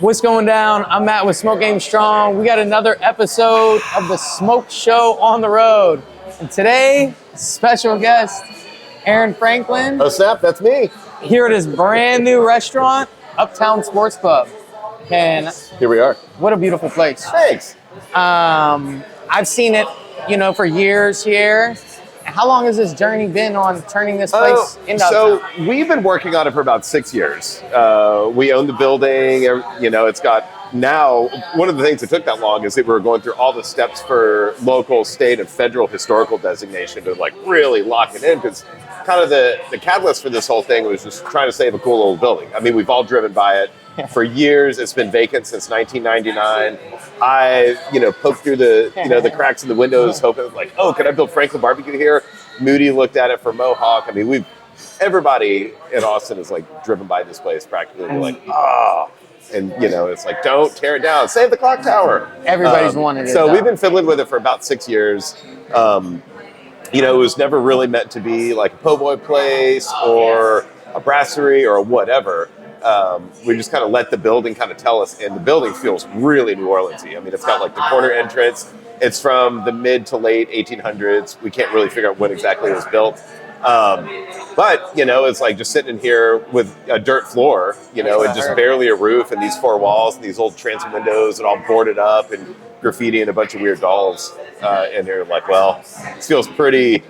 What's going down? I'm Matt with Smoke Game Strong. We got another episode of the Smoke Show on the road. And today, special guest, Aaron Franklin. Oh snap, that's me. Here at his brand new restaurant, Uptown Sports Club. And Here we are. what a beautiful place. Thanks. I've seen it, for years here. How long has this journey been on turning this place into So Uptown? we've been working on it for about 6 years. We own the building. It's got now. One of the things that took that long is that we were going through all the steps for local, state, and federal historical designation to really lock it in, because kind of the catalyst for this whole thing was just trying to save a cool little building. I mean, we've all driven by it. For years, it's been vacant since 1999. I, poked through the cracks in the windows, hoping can I build Franklin BBQ here? Moody looked at it for Mohawk. I mean, everybody in Austin is driven by this place practically. They're and it's don't tear it down, save the clock tower. Everybody's wanted it. So we've been fiddling with it for about 6 years. It was never really meant to be like a po' boy place or a brasserie or whatever. We just kind of let the building kind of tell us, and the building feels really New Orleans-y. I mean, it's got the corner entrance. It's from the mid to late 1800s. We can't really figure out when exactly it was built. But, it's just sitting in here with a dirt floor, and just barely a roof and these 4 walls and these old transom windows and all boarded up and graffiti and a bunch of weird dolls in here. This feels pretty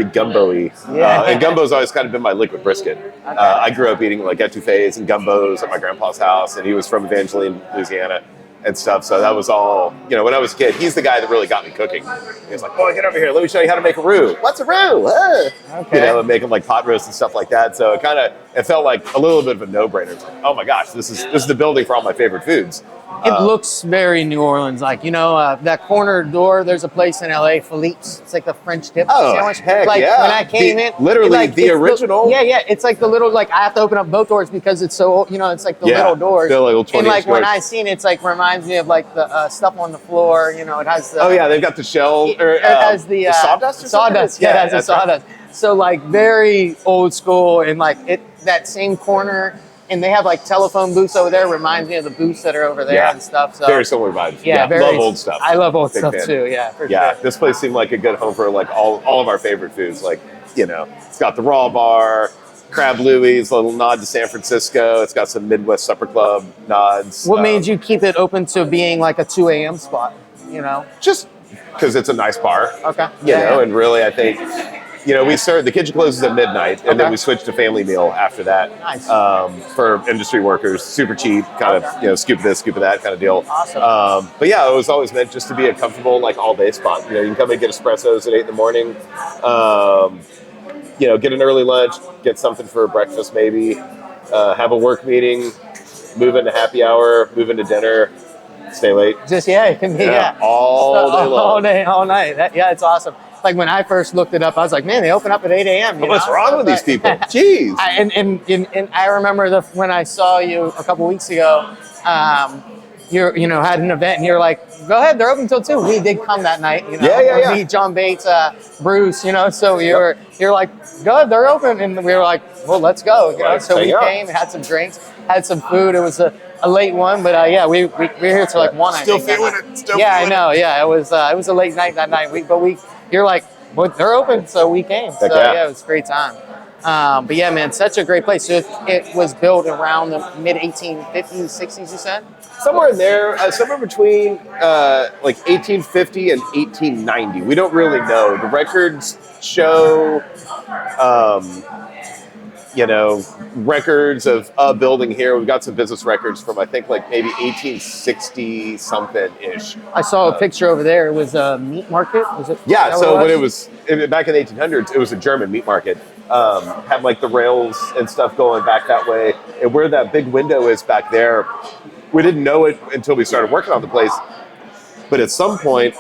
gumbo-y. And gumbo's always kind of been my liquid brisket. I grew up eating etouffees and gumbos at my grandpa's house, and he was from Evangeline, Louisiana and stuff. So that was all, when I was a kid, he's the guy that really got me cooking. He was like, boy, get over here. Let me show you how to make a roux. What's a roux? Okay. And making pot roast and stuff like that. So it felt like a little bit of a no-brainer. It's oh my gosh, this is the building for all my favorite foods. It looks very New Orleans, that corner door. There's a place in LA, Philippe's. It's like the French dip sandwich. Heck, when I came in, literally the original. It's like the little I have to open up both doors because it's so it's the little doors. The little 20 and when I seen it, it's reminds me of the stuff on the floor. It has the they've got the shell. It has the sawdust. Or sawdust. Yeah, it has the sawdust. Right. So very old school, and that same corner. And they have telephone booths over there. Reminds me of the booths that are over there and stuff. So very similar vibes. Love old stuff. I love old Big stuff fan. too. Yeah, for sure. This place seemed like a good home for all of our favorite foods. It's got the raw bar, Crab Louie's, a little nod to San Francisco. It's got some Midwest Supper Club nods. What made you keep it open to being a 2 a.m. spot? Just because it's a nice bar. Okay. And really, I think. We serve, the kitchen closes at midnight, and then we switch to family meal after that. Nice. For industry workers, super cheap, kind of, scoop this, scoop of that kind of deal. Awesome. But it was always meant just to be a comfortable, all day spot. You can come and get espressos at 8 in the morning, get an early lunch, get something for breakfast maybe, have a work meeting, move into happy hour, move into dinner, stay late. Just, it can be, all day long. All day, all night. It's awesome. When I first looked it up, I was like, man, they open up at 8 a.m. What's wrong with these people? Jeez. And I remember when I saw you a couple weeks ago, you had an event, and you're like, go ahead, they're open till 2. We did come that night, Me, John Bates, Bruce, so you're like, go ahead, they're open. And we were like, well, let's go. So we came, had some drinks, had some food. It was a late one, but we were here till 1. Still feeling it. Still feeling I know. Yeah, it was a late night that night. You're like, well, they're open, so we came. So it was a great time. But yeah, man, such a great place. So it was built around the mid 1850s, 60s, you said? Somewhere in there, somewhere between 1850 and 1890. We don't really know. The records show, records of a building here. We've got some business records from, I think, maybe 1860 something ish. I saw a picture over there. It was a meat market. Was it? Yeah. So when it was back in the 1800s, it was a German meat market. Had the rails and stuff going back that way, and where that big window is back there, we didn't know it until we started working on the place. But at some point,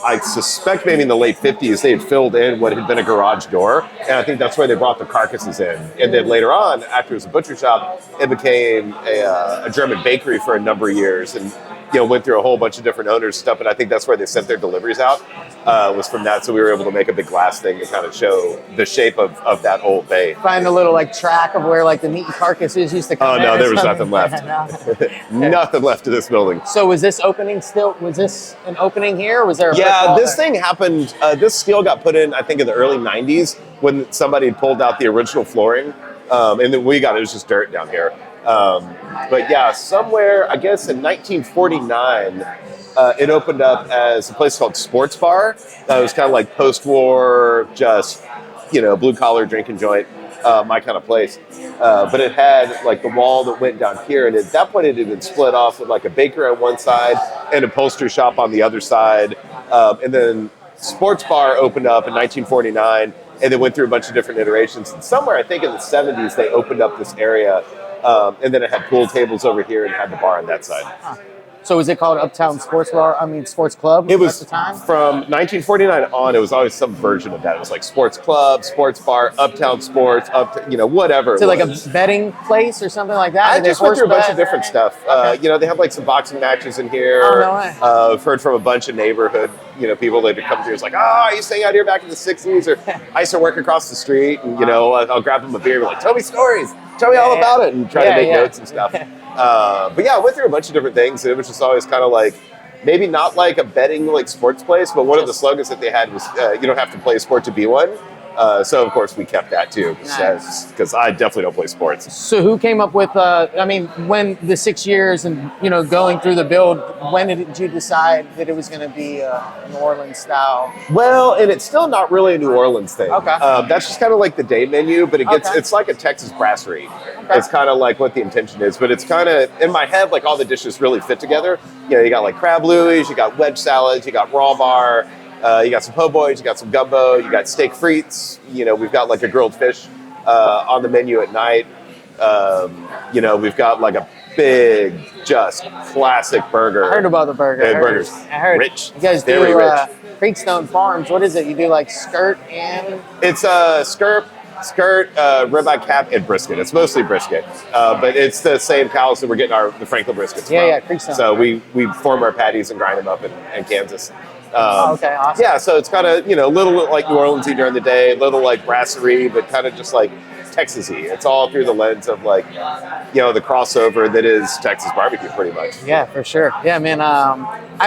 I suspect maybe in the late 50s, they had filled in what had been a garage door. And I think that's where they brought the carcasses in. And then later on, after it was a butcher shop, it became a German bakery for a number of years, and went through a whole bunch of different owners and stuff. And I think that's where they sent their deliveries out. was from that. So we were able to make a big glass thing to kind of show the shape of that old bay. Find a little like track of where like the meat and carcasses used to come. Oh in no, there was something. nothing left. Nothing left of this building. So was this opening still? Was this an opening here? Or was there? This thing happened. This steel got put in, I think, in the early '90s when somebody had pulled out the original flooring, and then it was just dirt down here. But yeah, somewhere I guess in 1949. It opened up as a place called Sports Bar. That was kind of like post-war, just, blue-collar drinking joint, my kind of place. But it had like the wall that went down here, and at that point it had been split off with like a baker on one side and a upholstery shop on the other side. And then Sports Bar opened up in 1949, and then went through a bunch of different iterations. And somewhere, I think in the 70s, they opened up this area, and then it had pool tables over here and had the bar on that side. Huh. So was it called Uptown Sports Club? It was at the time? From 1949 on. It was always some version of that. It was like Sports Club, Sports Bar, Uptown Sports, whatever. So like a betting place or something like that? I just went through a bunch of different stuff. Okay. They have like some boxing matches in here. Oh, no way. I've heard from a bunch of neighborhood, people that would come through. It's like, I used to hang out here back in the 60s, or I used to work across the street, and I'll grab them a beer and be like, tell me stories, tell me all about it, and try to make notes and stuff. But yeah, I went through a bunch of different things, and it was just always kind of like, maybe not like a betting like sports place, but one of the slogans that they had was, you don't have to play a sport to be one. So of course we kept that too, because I definitely don't play sports. So who came up with, when the 6 years and, going through the build, when did you decide that it was going to be a New Orleans style? Well, and it's still not really a New Orleans thing. Okay. That's just kind of like the day menu, but it's like a Texas brasserie. Okay. It's kind of like what the intention is, but it's kind of, in my head, like all the dishes really fit together. You got like crab louis, you got wedge salads, you got raw bar, you got some po' boys, you got some gumbo, you got steak frites. We've got like a grilled fish on the menu at night. We've got like a big, just classic burger. I heard about the burger. Burger's rich. You guys very do rich. Creekstone Farms. What is it? You do like skirt and? It's skirt, ribeye cap, and brisket. It's mostly brisket, but it's the same cows that we're getting the Franklin briskets from. Yeah, Creekstone. So we form our patties and grind them up in Kansas. Okay, awesome. Yeah, so it's kind of, a little like New Orleans-y during the day, a little like brasserie, but kind of just like Texas-y. It's all through the lens of like, the crossover that is Texas barbecue pretty much. Yeah, for sure. Yeah, man. I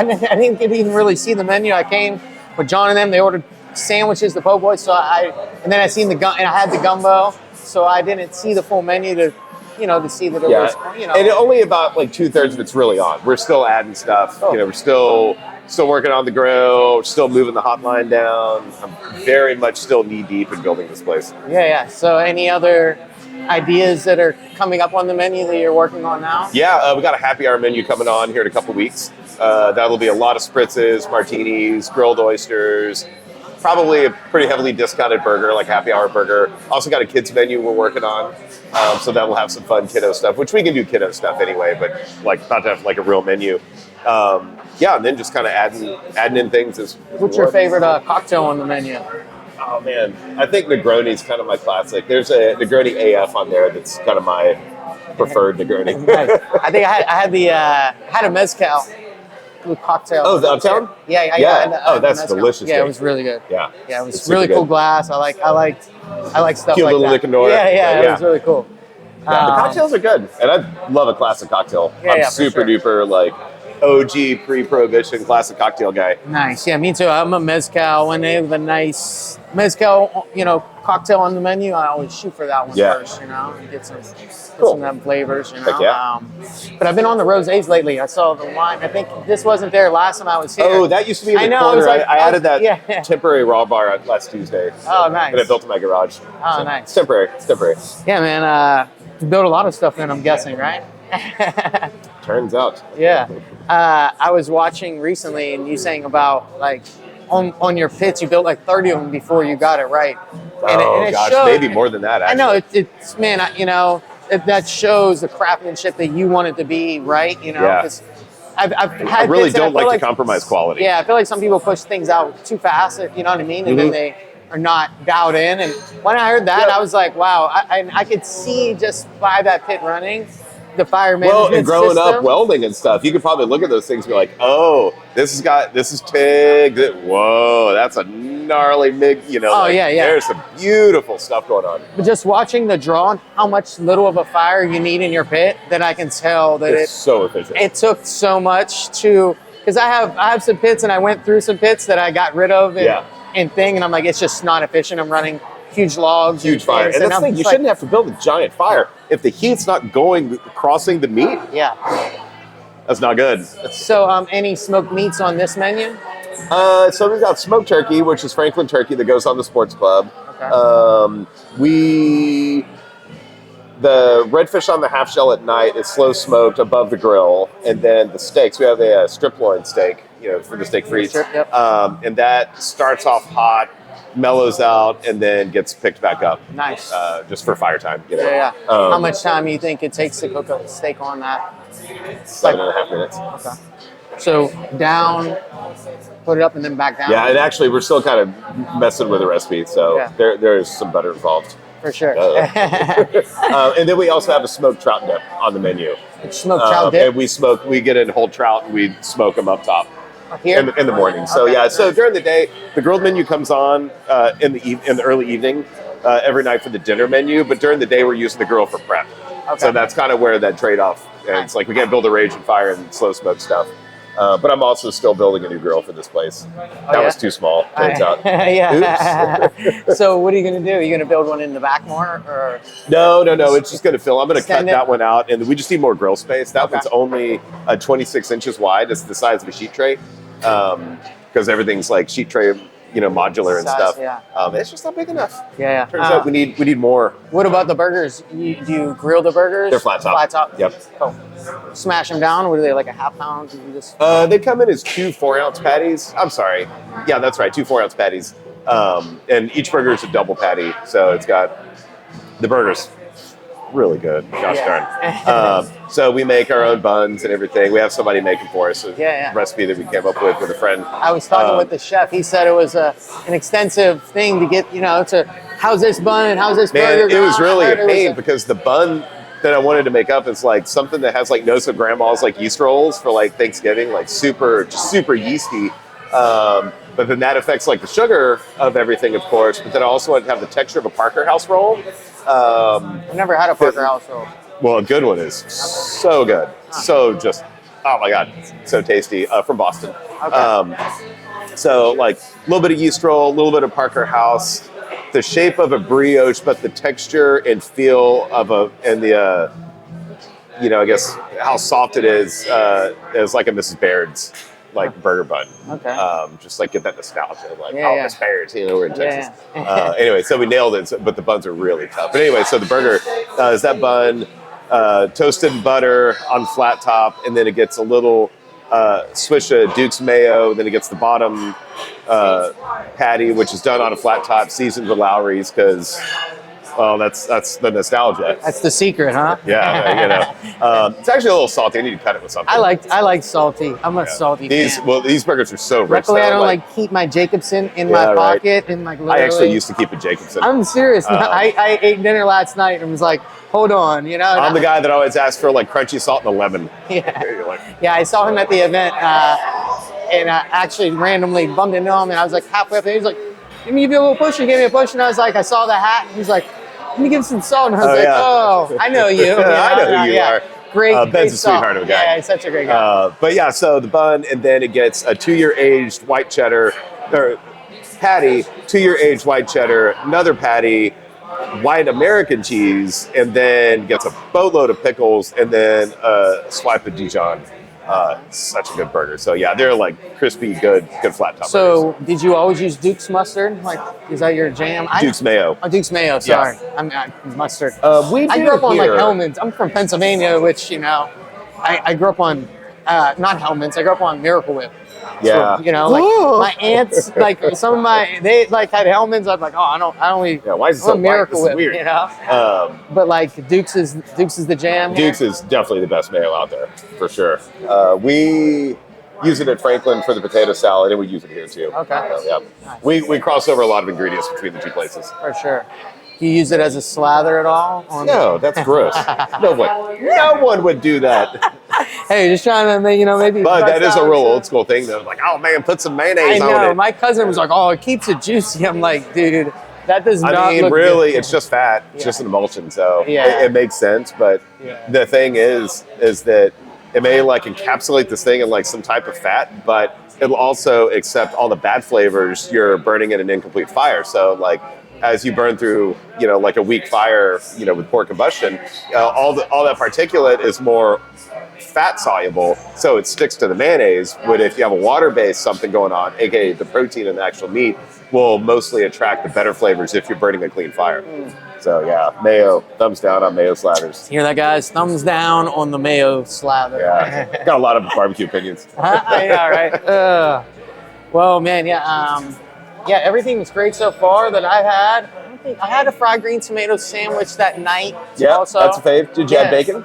didn't even really see the menu. I came with John and them. They ordered sandwiches, the po' boys. And then I seen and I had the gumbo. So I didn't see the full menu to see that it was, And only about like 2/3 of it's really on. We're still adding stuff. Oh. We're still working on the grill, still moving the hotline down. I'm very much still knee deep in building this place. Yeah. So any other ideas that are coming up on the menu that you're working on now? Yeah, we got a happy hour menu coming on here in a couple weeks. That'll be a lot of spritzes, martinis, grilled oysters, probably a pretty heavily discounted burger, like happy hour burger. Also got a kids menu we're working on. So that will have some fun kiddo stuff, which we can do kiddo stuff anyway, but like not to have like a real menu. And then just kind of adding in things. What's your favorite cocktail on the menu? Oh man, I think Negroni's kind of my classic. There's a Negroni AF on there that's kind of my preferred Negroni. Nice. I think I had a mezcal with cocktail. Oh, the Uptown? Yeah. That's delicious. Yeah, it was really good. Yeah, it was really cool glass. I like stuff cute like little that. Liquor. Yeah, it was really cool. Yeah, the cocktails are good, and I love a classic cocktail. I'm super duper like OG pre-prohibition classic cocktail guy. Nice. Yeah, me too. I'm a mezcal. When they have a nice mezcal, cocktail on the menu, I always shoot for that one first, and get some of them flavors, Heck yeah. But I've been on the rosés lately. I saw the wine. I think this wasn't there last time I was here. Oh, that used to be in the corner. I added that temporary raw bar last Tuesday. Oh, nice. That I built in my garage. Oh, nice. It's temporary. Yeah, man. You built a lot of stuff in, I'm guessing, right? Turns out. Yeah. I was watching recently, and you saying about like on your pits, you built like 30 of them before you got it right. And it gosh, showed, maybe more than that. Actually. I know it's man. That shows the craftsmanship that you want it to be, right? Because I've had I really pits don't like to compromise quality. Yeah, I feel like some people push things out too fast. You know what I mean? And then they are not dialed in. And when I heard that, I was like, wow. I could see just by that pit running the fire management and growing system. up welding and stuff, you could probably look at those things and be like, oh, this is TIG. Whoa, that's a gnarly MIG. There's some beautiful stuff going on. But just watching the draw and how much little of a fire you need in your pit, that I can tell that it's so efficient. It took so much to, because I have some pits and I went through some pits that I got rid of and I'm like, it's just not efficient. I'm running huge logs, huge fire, and that's the thing. You shouldn't have to build a giant fire if the heat's not crossing the meat. Yeah, that's not good. So, any smoked meats on this menu? So we've got smoked turkey, which is Franklin turkey that goes on the Sports Club. Okay. The redfish on the half shell at night is slow smoked above the grill, and then the steaks. We have a strip loin steak, for the steak frites, and that starts off hot, mellows out, and then gets picked back up. Nice. Just for fire time. Yeah. How much time do you think it takes to cook a steak on that? 7.5 minutes. Okay. So down, put it up, and then back down. Yeah, and actually, we're still kind of messing with the recipe, so there's some butter involved. For sure. And then we also have a smoked trout dip on the menu. Smoked trout dip? And we get in whole trout and we smoke them up top. Here? In the morning. So so during the day, the grilled menu comes on in the early evening every night for the dinner menu, but during the day we're using the grill for prep. Okay. So that's kind of where that trade-off, it's like we can't build a rage and fire and slow smoke stuff. But I'm also still building a new grill for this place. That was too small, turns out. Oops. So what are you going to do? Are you going to build one in the back more? Or? No. It's just going to fill. I'm going to cut that one out, and we just need more grill space. That one's only 26 inches wide. It's the size of a sheet tray, because everything's like sheet tray, modular and stuff. Yeah. It's just not big enough. Yeah. Turns out we need more. What about the burgers? Do you grill the burgers? They're flat top. Flat top. Yep. Cool. Smash them down. What are they, like a half pound? They come in as 2 4-ounce patties. I'm sorry. Yeah, that's right. 2 4-ounce patties. And each burger is a double patty, so it's got the burgers. Really good. Gosh darn. So we make our own buns and everything. We have somebody make them for us. A recipe that we came up with a friend. I was talking with the chef. He said it was an extensive thing to get, to how's this bun and how's this burger. It was really a pain because the bun that I wanted to make up is like something that has like notes of grandma's like yeast rolls for like Thanksgiving, like super yeasty. But then that affects like the sugar of everything, of course. But then I also wanted to have the texture of a Parker House roll. I've never had a Parker House roll. Well, a good one is so good. So just, oh my God, so tasty. From Boston. Okay. So like a little bit of yeast roll, a little bit of Parker House, the shape of a brioche, but the texture and feel of I guess how soft it is like a Mrs. Baird's burger bun. Okay. Just like get that nostalgia, Miss Baird's, we're in Texas. Anyway, so we nailed it, but the buns are really tough. But anyway, so the burger is that bun, toasted butter on flat top, and then it gets a little swish of Duke's mayo, then it gets the bottom patty, which is done on a flat top, seasoned with Lowry's, because that's the nostalgia. That's the secret, huh? Yeah, it's actually a little salty. I need to cut it with something. I like salty. I'm a salty fan. Well, these burgers are so rich. Luckily, I don't keep my Jacobson in my pocket and literally. I actually used to keep a Jacobson. I'm serious. I ate dinner last night and was like, hold on, I'm the guy that always asks for crunchy salt and a lemon. Yeah, I saw him at the event and I actually randomly bumped into him and I was like halfway up there. He was like, let me give you a little push. He gave me a push and I was like, I saw the hat and he's like, let me give some salt. And I was I know you. I know who you are. Great. Ben's a sweetheart of a guy. Yeah, he's such a great guy. But so the bun, and then it gets a 2-year aged white cheddar patty, 2-year aged white cheddar, another patty, white American cheese, and then gets a boatload of pickles, and then a swipe of Dijon. Such a good burger. So they're crispy, good flat top. So did you always use Duke's mustard? Is that your jam? Duke's mayo. Oh, Duke's mayo. Sorry, I'm mustard. I grew up on Hellman's. I'm from Pennsylvania, which I grew up on not Hellman's. I grew up on Miracle Whip. Yeah. So, my aunts, some of they had Hellman's. I'm like, I don't. Yeah. Why is it so Miracle Whip? Whip, Weird. But Duke's is the jam. Duke's is definitely the best mayo out there for sure. We use it at Franklin for the potato salad, and we use it here too. Okay. Nice. We cross over a lot of ingredients between the two places. For sure. you use it as a slather at all? No, that's gross. No one would do that. Hey, just trying to, maybe. But that is a real old school thing, though. Like, oh man, put some mayonnaise on it. I know. My cousin was like, "Oh, it keeps it juicy." I'm like, dude, that does not look really, good. it's just fat. It's just an emulsion, so Yeah. it makes sense. But the thing is that it may like encapsulate this thing in like some type of fat, but it'll also accept all the bad flavors you're burning in an incomplete fire. So like, as you burn through, like a weak fire, with poor combustion, all that particulate is more fat soluble, so it sticks to the mayonnaise. But if you have a water-based something going on, aka the protein in the actual meat, will mostly attract the better flavors if you're burning a clean fire. So yeah, mayo, thumbs down on mayo slathers. Hear that, guys? Thumbs down on the mayo slather. Yeah, got a lot of barbecue opinions. Yeah, right. Well, man, yeah, everything was great so far that I've had. I had a fried green tomato sandwich that night. Yeah, also. that's a fave. Did you add bacon?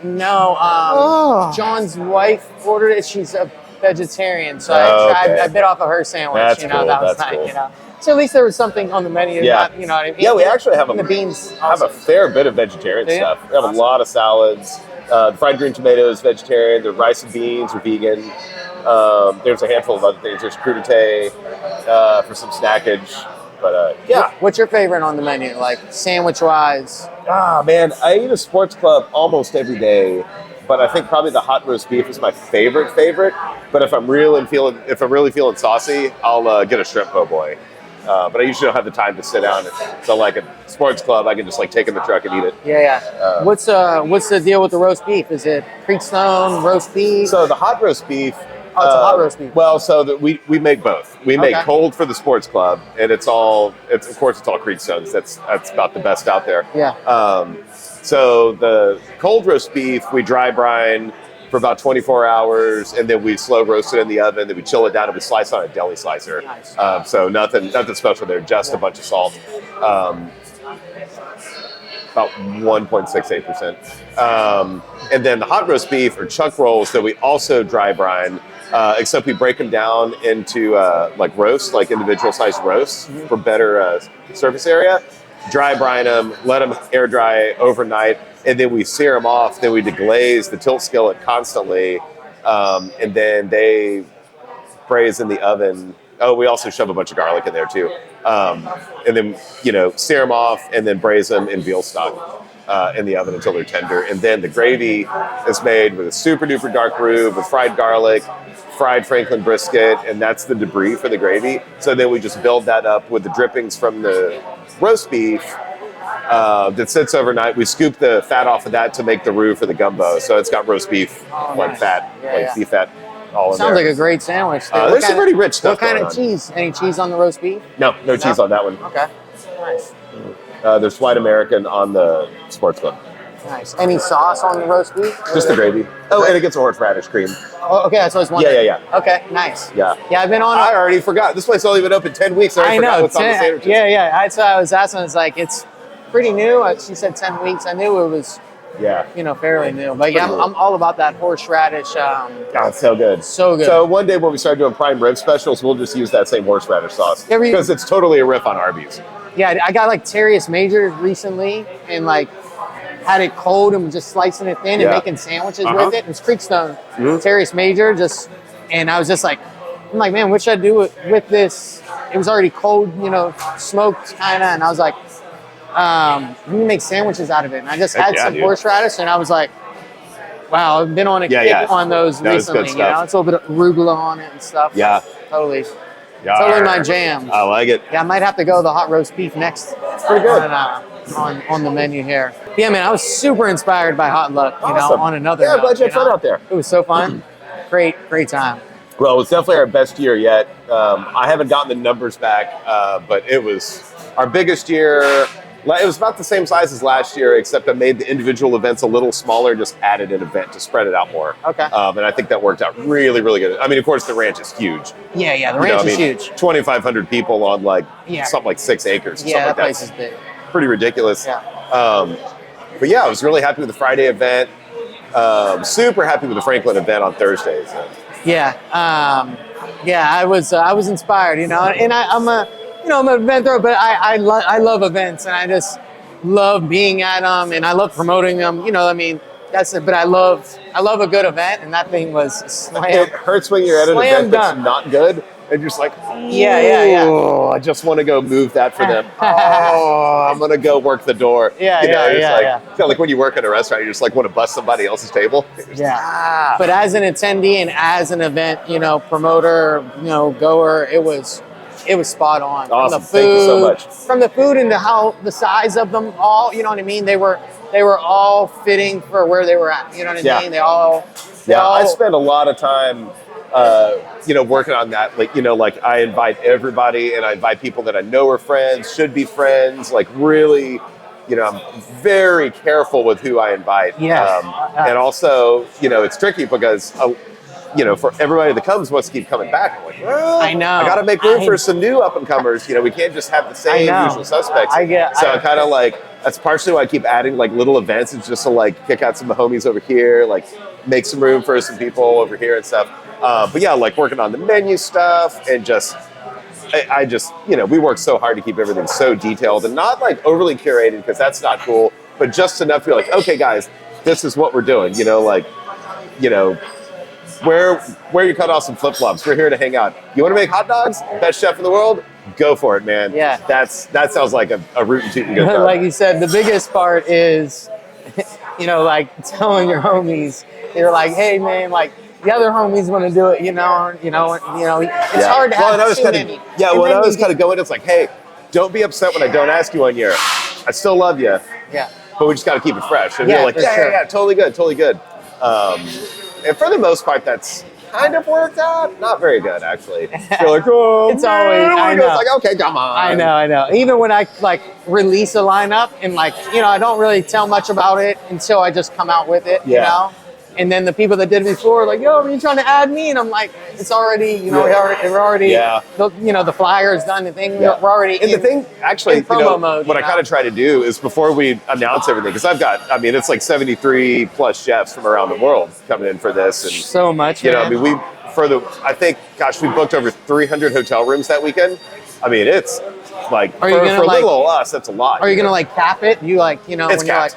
No, John's wife ordered it. She's a vegetarian, so I bit off of her sandwich. That's cool. That was That's nice. cool. So at least there was something on the menu. Yeah. Not, what I mean? Yeah, we actually have the beans. Have a fair bit of vegetarian stuff. We have a lot of salads. The fried green tomatoes, vegetarian. The rice and beans are vegan. There's a handful of other things. There's crudité for some snackage. But yeah. What's your favorite on the menu, like sandwich-wise? Man, I eat a Sports Club almost every day, but I think probably the hot roast beef is my favorite. But if I'm really feeling saucy, I'll get a shrimp po' boy. But I usually don't have the time to sit down. So like a Sports Club, I can just like take in the truck and eat it. Yeah. What's the deal with the roast beef? Is it Creekstone roast beef? So the hot roast beef. Oh, it's a hot roast beef. Well, so that we make both. We make cold for the Sports Club, and it's all Creekstones. That's about the best out there. Yeah. So the cold roast beef we dry brine for about 24 hours, and then we slow roast it in the oven. Then we chill it down and we slice on a deli slicer. Nice. So nothing special there. Just a bunch of salt. About 1.68%. And then the hot roast beef or chuck rolls that we also dry brine. Except we break them down into like individual sized roasts for better surface area. Dry brine them, let them air dry overnight, and then we sear them off. Then we deglaze the tilt skillet constantly, and then they braise in the oven. Oh, we also shove a bunch of garlic in there too, and then sear them off, and then braise them in veal stock in the oven until they're tender. And then the gravy is made with a super duper dark roux with fried garlic, fried Franklin brisket, and that's the debris for the gravy. So then we just build that up with the drippings from the roast beef that sits overnight. We scoop the fat off of that to make the roux for the gumbo. So it's got roast beef, nice. fat, beef fat all in there. Sounds like a great sandwich. There's some pretty rich stuff. What kind of cheese? Any cheese on the roast beef? No cheese on that one. Okay, nice. There's white American on the Sports Club. Nice. Any sauce on the roast beef? Just the gravy. Oh, and it gets a horseradish cream. Oh, okay, that's what I was wondering. Yeah. Okay, nice. Yeah. Yeah, I've been on. I already forgot. This place only been open 10 weeks. I forgot what's on the sandwiches. Yeah. That's what I was asking. It's like it's pretty new. She said 10 weeks. I knew it was. Yeah. Fairly new. But yeah, I'm all about that horseradish. It's so good. So good. So one day when we start doing prime rib specials, we'll just use that same horseradish sauce because it's totally a riff on Arby's. Yeah, I got like Terrius Major recently and like had it cold and was just slicing it thin and making sandwiches with it. It was Creekstone, Terrius Major, and I was just like, I'm like, man, what should I do with this? It was already cold, smoked kind of, and I was like, we can make sandwiches out of it. And I just had some horseradish, and I was like, wow, I've been on a kick on those recently. It's a little bit of arugula on it and stuff. Yeah, totally. Totally my jam. I like it. Yeah, I might have to go the hot roast beef next. Pretty good. On the menu here. Yeah, man, I was super inspired by Hot Luck, on another note. I'm glad you had fun out there. It was so fun. Great time. Well, it was definitely our best year yet. I haven't gotten the numbers back, but it was our biggest year. It was about the same size as last year, except I made the individual events a little smaller, just added an event to spread it out more. Okay. And I think that worked out really, really good. I mean, of course, the ranch is huge. Yeah, the ranch is huge. 2,500 people on something like 6 acres. Yeah, that place is big. Pretty ridiculous. Yeah. But yeah, I was really happy with the Friday event. Super happy with the Franklin event on Thursdays. Yeah, I was inspired, and I'm I'm an event thrower, but I love events, and I just love being at them, and I love promoting them. I mean, that's it. But I love a good event, and that thing was slam. It hurts when you're at an event that's dunk. not good, and you're just like, yeah. Oh, I just want to go move that for them. Oh, I'm gonna go work the door. Yeah. Kind of like when you work at a restaurant, you just like want to bust somebody else's table. Yeah. But as an attendee and as an event, promoter, goer, it was spot on. Awesome. From the food, Thank you so much. From the food and how the size of them all, you know what I mean? They were all fitting for where they were at. You know what I mean? They all. I spend a lot of time, working on that. Like I invite everybody, and I invite people that I know are friends, should be friends. Like really, I'm very careful with who I invite. And also, it's tricky because. For everybody that comes wants to keep coming back. I'm like, I know. I got to make room for some new up and comers. We can't just have the same usual suspects. I kind of like that's partially why I keep adding like little events. It's just to like kick out some of the homies over here, like make some room for some people over here and stuff. But yeah, like working on the menu stuff and I just we work so hard to keep everything so detailed and not like overly curated because that's not cool, but just enough to be like, okay, guys, this is what we're doing. Wear your cutoffs and flip-flops. We're here to hang out. You want to make hot dogs? Best chef in the world? Go for it, man. Yeah. That sounds like a rootin' tootin' good time. Like you said, the biggest part is, like telling your homies, you're like, hey, man, like, the other homies want to do it, it's hard to have too many. Yeah, when I was kind of going, it's like, hey, don't be upset when I don't ask you one year. I still love you. Yeah. But we just got to keep it fresh. And you're like, yeah, totally good. And for the most part, that's kind of worked out. Not very good, actually. You're like, oh, it's always, I know. It's like, okay, come on. I know. Even when I like release a lineup and like, I don't really tell much about it until I just come out with it, And then the people that did it before are like, yo, are you trying to add me? And I'm like, it's already, we're already, the flyer's done, the thing, we're already and the thing, actually, promo mode. What I kind of try to do is before we announce everything, because it's like 73 plus chefs from around the world coming in for this. And so much, we booked over 300 hotel rooms that weekend. I mean, it's like, for little old us, that's a lot. Are you going to like cap it? You like, it's when you're like,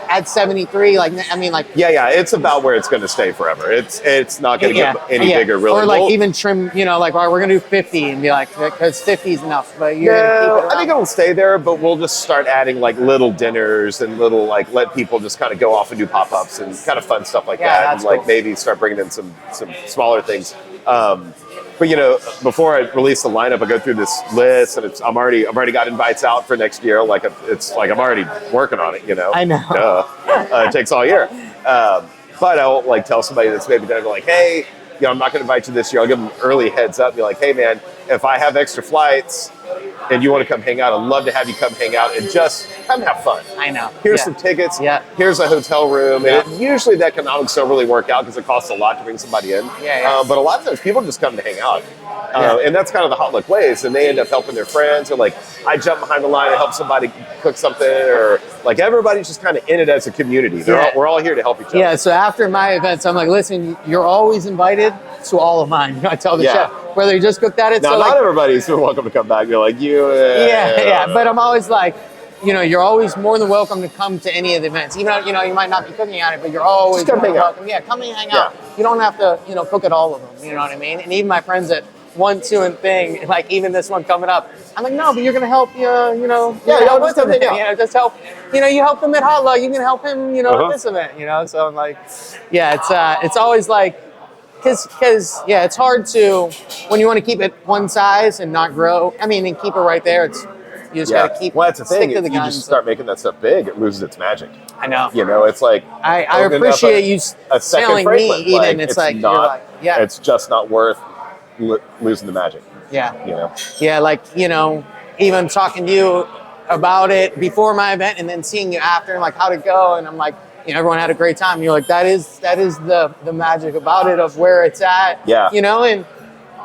at 73, Yeah, it's about where it's going to stay forever. It's not going to get any bigger, really. Or like even trim, like, all right, we're going to do 50 and be like, because 50 is enough, but you're going to keep it around. I think it'll stay there, but we'll just start adding like little dinners and little, like, let people just kind of go off and do pop-ups and kind of fun stuff like that. And like cool. Maybe start bringing in some smaller things. But before I release the lineup, I go through this list, and I've already got invites out for next year. Like it's like I'm already working on it. I know. It takes all year. But I'll like tell somebody that's maybe going to go like, hey, I'm not going to invite you this year. I'll give them early heads up. Be like, hey, man, if I have extra flights and you want to come hang out, I'd love to have you come hang out and just come have fun. I know. Here's some tickets. Yeah. Here's a hotel room. And usually the economics don't really work out because it costs a lot to bring somebody in. But a lot of times people just come to hang out. And that's kind of the hot luck ways. And they end up helping their friends, or like I jump behind the line and help somebody cook something, or like everybody's just kind of in it as a community. We're all here to help each other. Yeah, so after my events, I'm like, listen, you're always invited to all of mine. I tell the chef, whether you just cooked at it. Now, not everybody's welcome to come back. You're like, but I'm always like, you're always more than welcome to come to any of the events. Even though, you might not be cooking at it, but you're always welcome. Yeah, come and hang out. You don't have to, cook at all of them. You know what I mean? And even my friends that 1, 2, and thing, like even this one coming up, I'm like, no, but you're gonna help just help. You help them at Hot Luck, you can help him, at this event. So I'm like, it's always like, because it's hard to when you want to keep it one size and not grow. And keep it right there. You just gotta keep. Well, that's the thing. To the you just start making that stuff big, it loses its magic. I know. It's like I appreciate you telling me. Even it's like not, you're like, it's just not worth losing the magic. Even talking to you about it before my event and then seeing you after and like how'd it go, and I'm like, everyone had a great time. You're like, that is the magic about it, of where it's at. And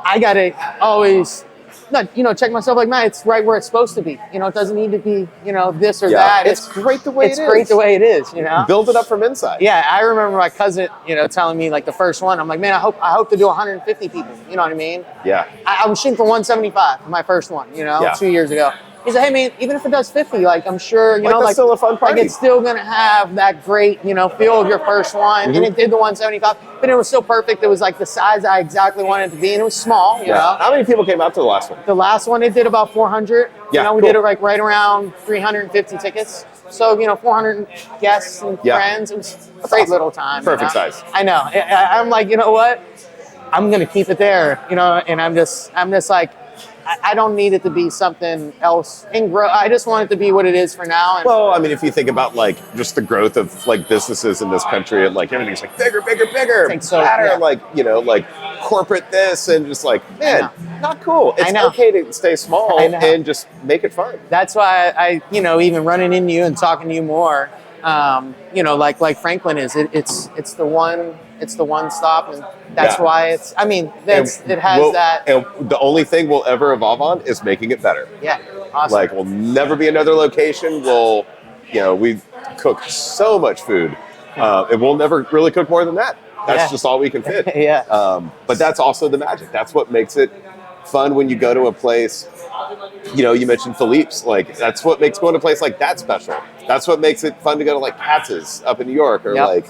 I gotta always not, check myself like, man, it's right where it's supposed to be. It doesn't need to be, this or Yeah. that. It's great the way it is. It's great the way it is, Build it up from inside. Yeah, I remember my cousin, telling me like the first one. I'm like, man, I hope to do 150 people. You know what I mean? Yeah. I was shooting for 175 my first one. 2 years ago. He's like, hey man, even if it does 50, like I'm sure, that's still a fun party. Like it's still gonna have that great, feel of your first one. And it did the 175, but it was still perfect. It was like the size I exactly wanted it to be, and it was small. You know. How many people came out to the last one? The last one, it did about 400. Yeah, we did it like right around 350 tickets. So 400 guests and friends. It was a great little time. Perfect size. I know. I'm like, you know what? I'm gonna keep it there. And I'm just like, I don't need it to be something else and grow. I just want it to be what it is for now. And well, I mean, if you think about like just the growth of like businesses in this country and like everything's like bigger, better, like like corporate this and just like man, not cool. It's okay to stay small and just make it fun. That's why I even running into you and talking to you more. Like Franklin is. It's the one stop, and that's why it's. I mean, it has that. And the only thing we'll ever evolve on is making it better. Yeah, awesome. Like we'll never be another location. We'll, we cook so much food, and we'll never really cook more than that. That's just all we can fit. But that's also the magic. That's what makes it fun when you go to a place. You mentioned Philippe's. Like that's what makes going to a place like that special. That's what makes it fun to go to like Katz's up in New York or like.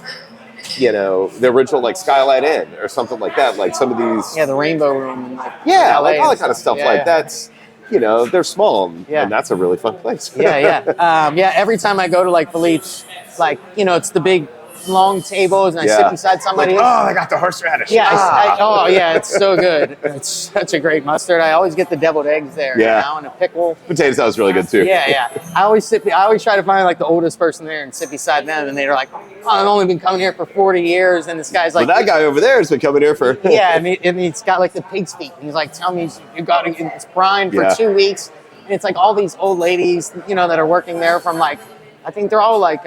The original like Skylight Inn or something like that. Like some of these. Yeah, the Rainbow Room. And like like all that kind of stuff. That's, they're small and that's a really fun place. Every time I go to like Philippe's, like, it's the big long tables and I sit beside somebody. Like, I got the horseradish. Yeah, it's so good. It's such a great mustard. I always get the deviled eggs there. And a pickle. Potato salad is really good too. I always try to find like the oldest person there and sit beside them, and they're like, I've only been coming here for 40 years, and this guy's like, that guy over there has been coming here for and he's got like the pig's feet. And he's like, tell me you got to get this brine for 2 weeks, and it's like all these old ladies, that are working there from like. I think they're all like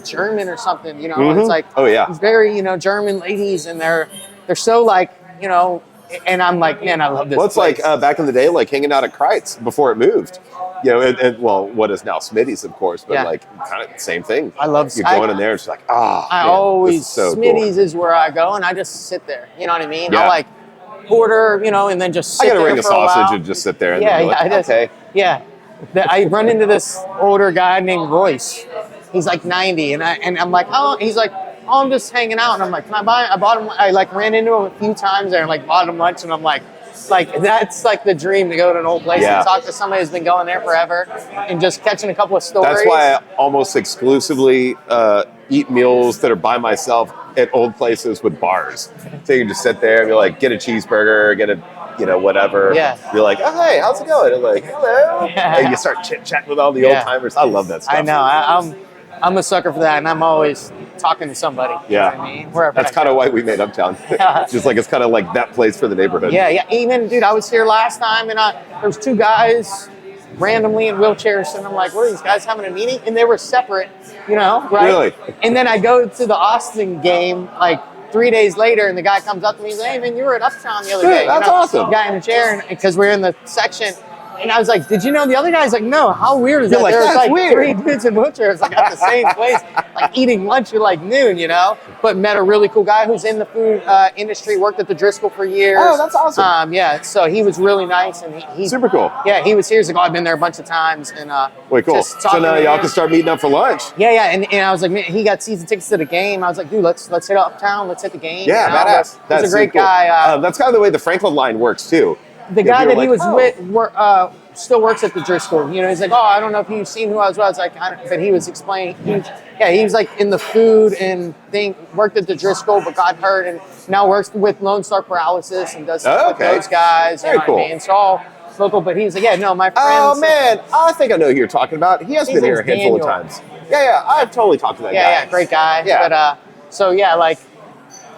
German or something, It's like these very, German ladies, and they're so like, and I'm like, man, I love this. Well, it's place. like back in the day, like hanging out at Kreitz before it moved. And what is now Smitty's, of course, but like kind of the same thing. I love. You're going in there, and it's like, Smitty's is where I go, and I just sit there. You know what I mean? I like order, and then just sit I gotta there ring a sausage and just sit there. And I run into this older guy named Royce. He's like 90, and I'm like, oh, he's like, oh, I'm just hanging out, and I'm like, can I buy? I bought him. I like ran into him a few times there, and like bought him lunch, and I'm like that's like the dream to go to an old place and talk to somebody who's been going there forever, and just catching a couple of stories. That's why I almost exclusively eat meals that are by myself at old places with bars. So you can just sit there and be like, get a cheeseburger, get a whatever. Be like, oh, hey, how's it going? And like, hello. And you start chit-chatting with all the old timers. I love that stuff. I know. I'm a sucker for that, and I'm always talking to somebody. You know what I mean? That's kind of why we made Uptown. Just like it's kind of like that place for the neighborhood. Even, dude, I was here last time, and there was 2 guys randomly in wheelchairs, and I'm like, what are these guys having a meeting? And they were separate, right? Really? And then I go to the Austin game, like, 3 days later, and the guy comes up to me and he's like, hey, man, you were at Uptown the other day. That's awesome. Guy in the chair, because we're in the section. And I was like, did you know the other guy's like, no, how weird is that? Like, There's like weird. 3 dudes in wheelchairs like at the same place, like eating lunch at like noon, But met a really cool guy who's in the food industry, worked at the Driscoll for years. Oh, that's awesome. So he was really nice, and he's super cool. Yeah, he was here. He's like, oh, I've been there a bunch of times. And way cool. So now y'all can start meeting up for lunch. And I was like, man, he got season tickets to the game. I was like, dude, let's hit Uptown, let's hit the game. Yeah, badass. He's a great guy. That's kind of the way the Franklin line works too. The guy that he was with still works at the Driscoll. He's like, oh, I don't know if you've seen who I was with. I was like, but he was explaining. He was like in the food and worked at the Driscoll, but got hurt and now works with Lone Star Paralysis and does stuff with those guys. Very cool. What I mean? It's all local, but he's like, my friends. Oh, man. I think I know who you're talking about. He has been here a handful of times. I've totally talked to that guy. Yeah, great guy. Yeah. But,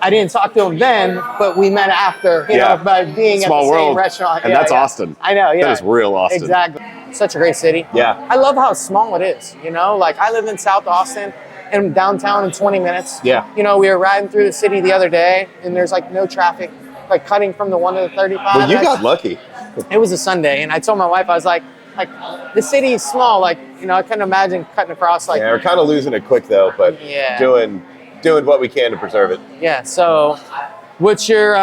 I didn't talk to him then, but we met after, by being Small at the world. same restaurant. And that's Austin. I know, That is real Austin. Exactly. Such a great city. Yeah. I love how small it is, Like, I live in South Austin, and downtown in 20 minutes. Yeah. We were riding through the city the other day, and there's, like, no traffic. like cutting from the 1 to the 35. Well, you got lucky. It was a Sunday, and I told my wife, I was like the city is small. Like, you know, I couldn't imagine cutting across like. Yeah, we're kind of losing it quick though, but doing what we can to preserve it. Yeah. So, what's your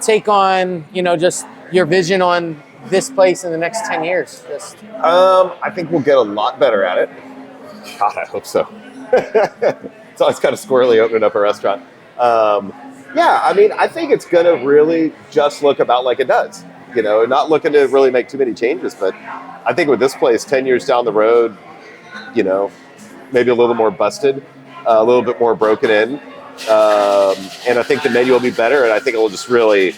take on, you know, just your vision on this place in the next 10 years? Just. I think we'll get a lot better at it. God, I hope so. It's always kind of squirrely opening up a restaurant. Yeah, I mean, I think it's going to really just look about like it does. You know, not looking to really make too many changes, but I think with this place, 10 years down the road, you know, maybe a little more busted, a little bit more broken in. And I think the menu will be better, and I think it will just really,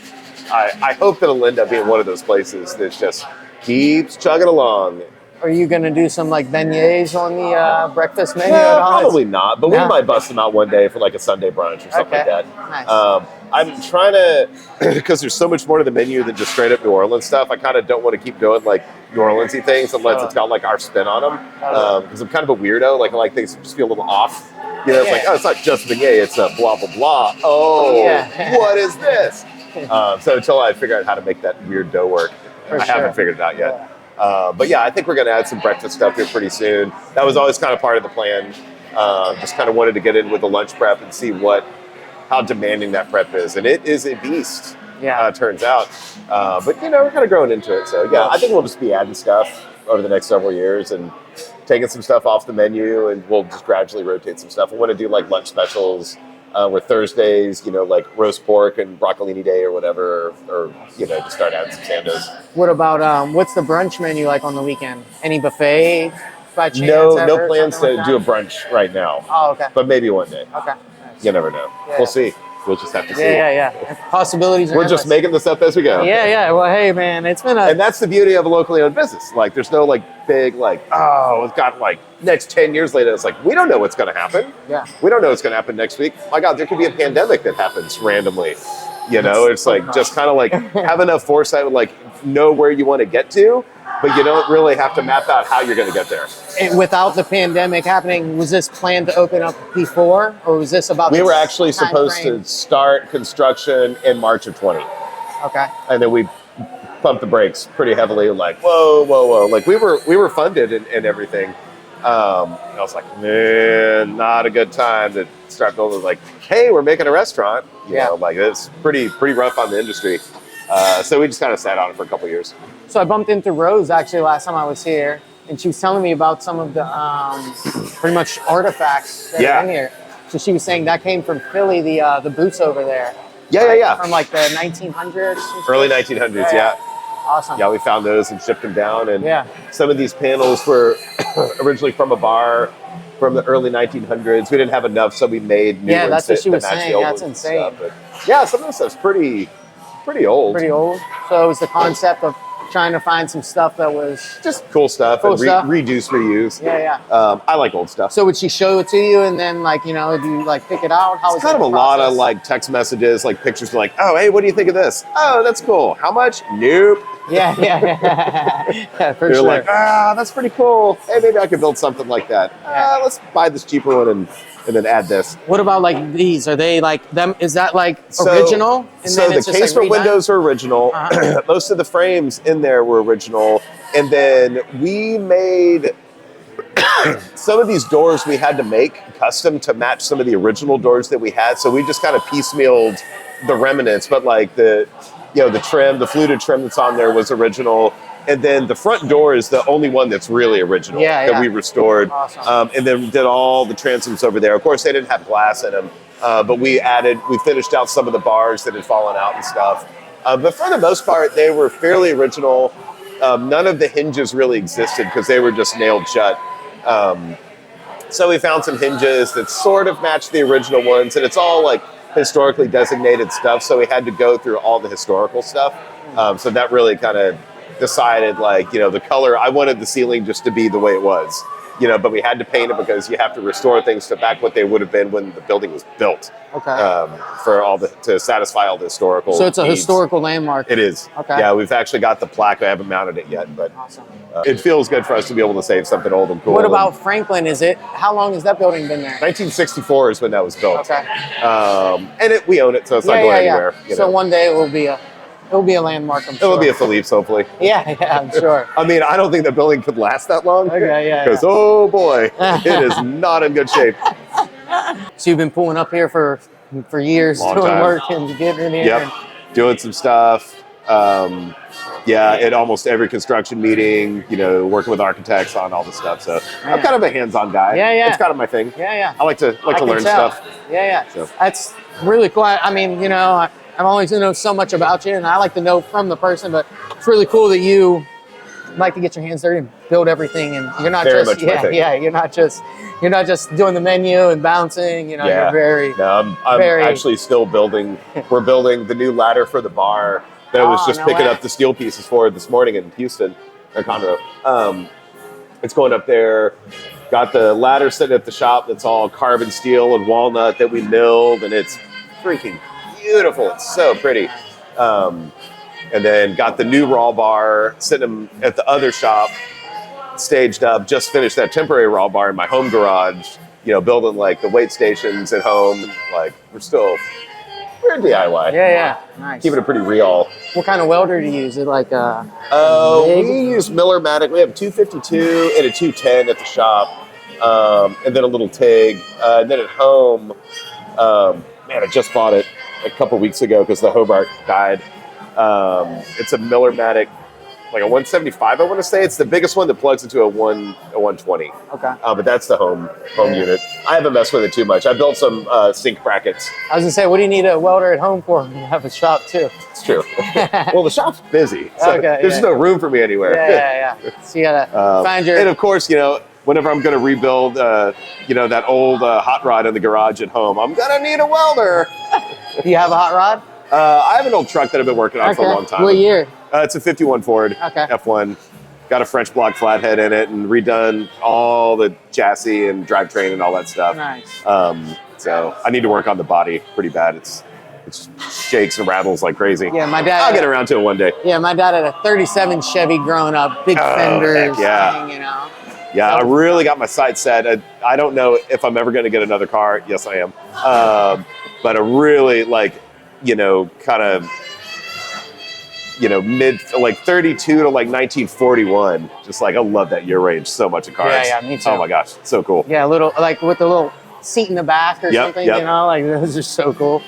I hope that it'll end up being one of those places that just keeps chugging along. Are you going to do some like beignets on the breakfast menu No, at all? probably not, but we might bust them out one day for like a Sunday brunch or something like that. Nice. I'm trying to, because there's so much more to the menu than just straight up New Orleans stuff, I kind of don't want to keep doing like New Orleans-y things unless it's got like our spin on them. Because I'm kind of a weirdo, like I like things to just feel a little off. You know, it's like, oh, it's not just beignet, it's a blah, blah, blah. Oh, what is this? So until I figure out how to make that weird dough work, I haven't figured it out yet. But yeah, I think we're going to add some breakfast stuff here pretty soon. That was always kind of part of the plan. Just kind of wanted to get in with the lunch prep and see how demanding that prep is. And it is a beast, turns out. But, you know, we're kind of growing into it. So, yeah, I think we'll just be adding stuff over the next several years and taking some stuff off the menu, and we'll just gradually rotate some stuff. I want to do, like, lunch specials where Thursdays, you know, like roast pork and broccolini day or whatever, or you know, just start adding some sandos. What about, what's the brunch menu like on the weekend? Any buffet by chance? No plans to do a brunch right now. Oh, okay. But maybe one day. Okay. Nice. You never know. We'll see. We'll just have to see. Yeah. Possibilities are We're just making this up as we go. Yeah. Well, hey, man, it's been And that's the beauty of a locally owned business. Like, there's no, like, big, like, oh, it's got, like, next 10 years later. It's like, we don't know what's going to happen. Yeah. We don't know what's going to happen next week. My God, there could be a pandemic that happens randomly. You know, it's like, just kind of, like, have enough foresight with, like, know where you want to get to, but you don't really have to map out how you're going to get there. And without the pandemic happening, was this planned to open up before, or was this about? We were actually supposed to start construction in March of 20. Okay. And then we pumped the brakes pretty heavily, like, whoa. Like, we were funded and everything. I was like, man, not a good time to start building, like, hey, we're making a restaurant. You know, like, it's pretty rough on the industry. So we just kind of sat on it for a couple of years. So I bumped into Rose actually last time I was here, and she was telling me about some of the pretty much artifacts that are in here. So she was saying that came from Philly, the boots over there. Yeah. From like the 1900s. Early 1900s, yeah. Awesome. Yeah, we found those and shipped them down. And some of these panels were originally from a bar from the early 1900s. We didn't have enough, so we made new ones. That's what she was saying. That's insane. But yeah, some of this stuff's pretty old. Pretty old. So it was the concept of trying to find some stuff that was just cool stuff reduce, reuse. Yeah. I like old stuff. So would she show it to you, and then like, you know, do you like pick it out? How it's kind of a lot of like text messages, like pictures, like, oh, hey, what do you think of this? Oh, that's cool. How much? Nope. Yeah, for They're sure. like, that's pretty cool. Hey, maybe I could build something like that. Let's buy this cheaper one and then add this. What about like these? Are they like them? Is that like original? And so the casement windows are original. Most of the frames in there were original. And then we made some of these doors we had to make custom to match some of the original doors that we had. So we just kind of piecemealed the remnants, but like the trim, the fluted trim that's on there was original. And then the front door is the only one that's really original that we restored. Awesome. And then did all the transoms over there. Of course, they didn't have glass in them, but we finished out some of the bars that had fallen out and stuff. But for the most part, they were fairly original. None of the hinges really existed because they were just nailed shut. So we found some hinges that sort of matched the original ones, and it's all like historically designated stuff. So we had to go through all the historical stuff. So that really kind of decided, like, you know, the color. I wanted the ceiling just to be the way it was. but we had to paint it because you have to restore things to back what they would have been when the building was built. Okay. To satisfy all the historical. So it's a needs. historical landmark. It is. Okay. Yeah, we've actually got the plaque. I haven't mounted it yet, but awesome. It feels good for us to be able to save something old and cool. What about Franklin? How long has that building been there? 1964 is when that was built. Okay. And we own it, so it's not going anywhere. So one day it will be a landmark, I'm sure. It will be a Philippe's, hopefully. Yeah, I'm sure. I mean, I don't think the building could last that long. Okay, yeah. Because, oh boy, it is not in good shape. So you've been pulling up here for years, Long doing time. work and getting in here. Yep, doing some stuff. At almost every construction meeting, working with architects on all the stuff. So I'm kind of a hands-on guy. Yeah. It's kind of my thing. Yeah. I like to learn stuff. Yeah. So. That's really cool. I mean, I'm always to know so much about you, and I like to know from the person, but it's really cool that you like to get your hands dirty and build everything, and you're not you're not just doing the menu and bouncing. You're very. No, I'm actually still building. We're building the new ladder for the bar that I was just picking up the steel pieces for this morning in Houston or Conroe. It's going up there. Got the ladder sitting at the shop that's all carbon steel and walnut that we milled, and it's freaking beautiful. It's so pretty. And then got the new raw bar sitting at the other shop, staged up. Just finished that temporary raw bar in my home garage. Building like the weight stations at home. Like we're in DIY. Yeah, nice. Keeping it pretty real. What kind of welder do you use? Is it like we use Miller-Matic. We have a 252 and a 210 at the shop, and then a little TIG. And then at home, I just bought it a couple weeks ago because the Hobart died. It's a Miller-Matic, like a 175, I want to say. It's the biggest one that plugs into a 120. Okay. But that's the home unit. I haven't messed with it too much. I built some sink brackets. I was going to say, what do you need a welder at home for? You have a shop too. It's true. Well, the shop's busy. So there's no room for me anywhere. Yeah. So you got to find your... And of course, whenever I'm going to rebuild, that old hot rod in the garage at home, I'm going to need a welder. Do you have a hot rod? I have an old truck that I've been working on for a long time. What year? It's a 51 Ford F1. Got a French block flathead in it and redone all the chassis and drivetrain and all that stuff. Nice. So I need to work on the body pretty bad. It shakes and rattles like crazy. Yeah, my dad. I'll get around to it one day. Yeah, my dad had a 37 Chevy growing up, big fenders. Heck yeah. Yeah, I really got my sights set. I don't know if I'm ever going to get another car. Yes, I am. But I really kind of, mid, like 32 to like 1941. Just I love that year range so much of cars. Yeah, me too. Oh my gosh, so cool. Yeah, a little, with the little seat in the back or something, those are so cool.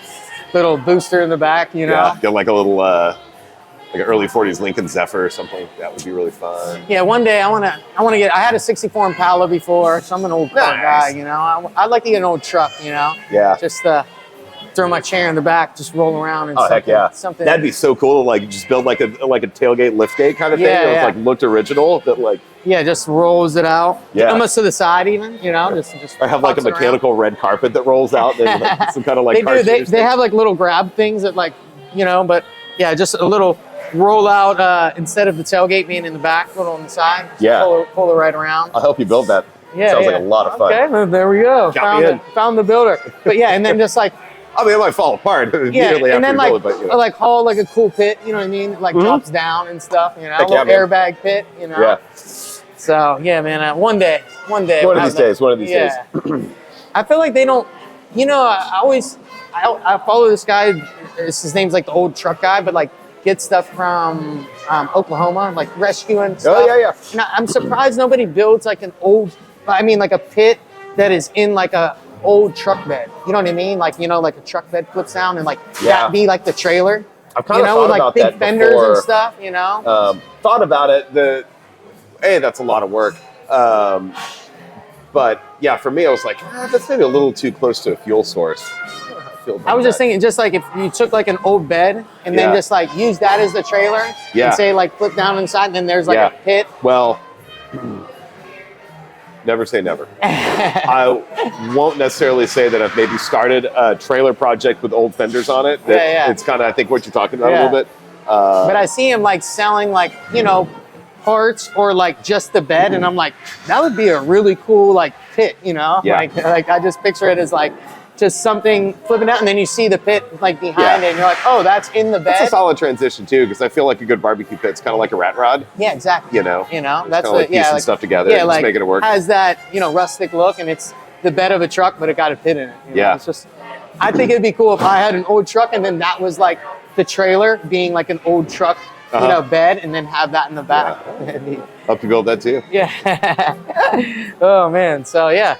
Little booster in the back, Yeah, get like a little, like an early 40s Lincoln Zephyr or something. That would be really fun. Yeah, one day I want to get, I had a 64 Impala before, so I'm an old car guy, I'd like to get an old truck, Yeah. Just, throw my chair in the back, just roll around and something. That'd be so cool to just build like a tailgate liftgate kind of thing. That was looked original. That just rolls it out. Yeah. Almost to the side even, just or have like a mechanical red carpet that rolls out and some kind of they have like little grab things that but yeah, just a little roll out instead of the tailgate being in the back, little on the side. Pull it right around. I'll help you build that. Yeah. Sounds like a lot of fun. Okay, well, there we go. Found the builder. But yeah, and then just I mean, it might fall apart immediately and after then you build it, but haul like a cool pit, you know what I mean? Drops down and stuff, a little airbag pit, Yeah. So yeah, man. One day. One of these days. I feel like they don't. I follow this guy. His name's like the old truck guy, but get stuff from Oklahoma, rescuing stuff. Oh yeah. And I'm surprised nobody builds like an old. A pit that is in a old truck bed. You know what I mean? Like a truck bed flips down and that be the trailer. I've kind of thought about big that fenders before. And stuff. Thought about it. That's a lot of work. But yeah, for me, I was like, that's maybe a little too close to a fuel source. I was just thinking, if you took an old bed and then just use that as the trailer and say flip down inside, and then there's a pit. Well, never say never. I won't necessarily say that I've maybe started a trailer project with old fenders on it. It's kind of, I think, what you're talking about a little bit. But I see him selling parts or like just the bed, and I'm like, that would be a really cool like pit, you know? Yeah. Like I just picture it as like just something flipping out, and then you see the pit like behind it, and you're like, oh, that's in the bed. It's a solid transition too, because I feel like a good barbecue pit's kind of like a rat rod. Yeah, exactly. You know, that's what, like piecing stuff together, and just making it work. Has that rustic look, and it's the bed of a truck, but it got a pit in it. You know? It's just, I think it'd be cool if I had an old truck, and then that was like the trailer being like an old truck, bed, and then have that in the back. Yeah. Love to build that too. Yeah. Oh man. So yeah.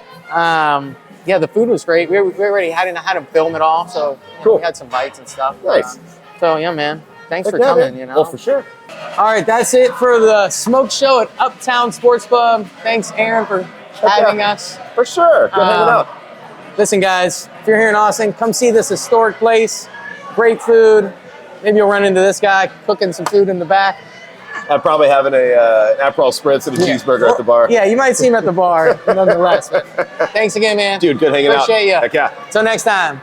Yeah, the food was great. We already had to film it all, so cool. We had some bites and stuff. Nice. So yeah, man. Thanks for coming. Man. Well, for sure. All right, that's it for the smoke show at Uptown Sports Club. Thanks, Aaron, for having us. For sure. Go hang out. Listen, guys, if you're here in Austin, come see this historic place. Great food. Maybe you'll run into this guy cooking some food in the back. I'm probably having an Aperol Spritz and a cheeseburger at the bar. Yeah, you might see him at the bar, nonetheless. But thanks again, man. Dude, good hanging out. Appreciate you. Heck yeah. Till next time.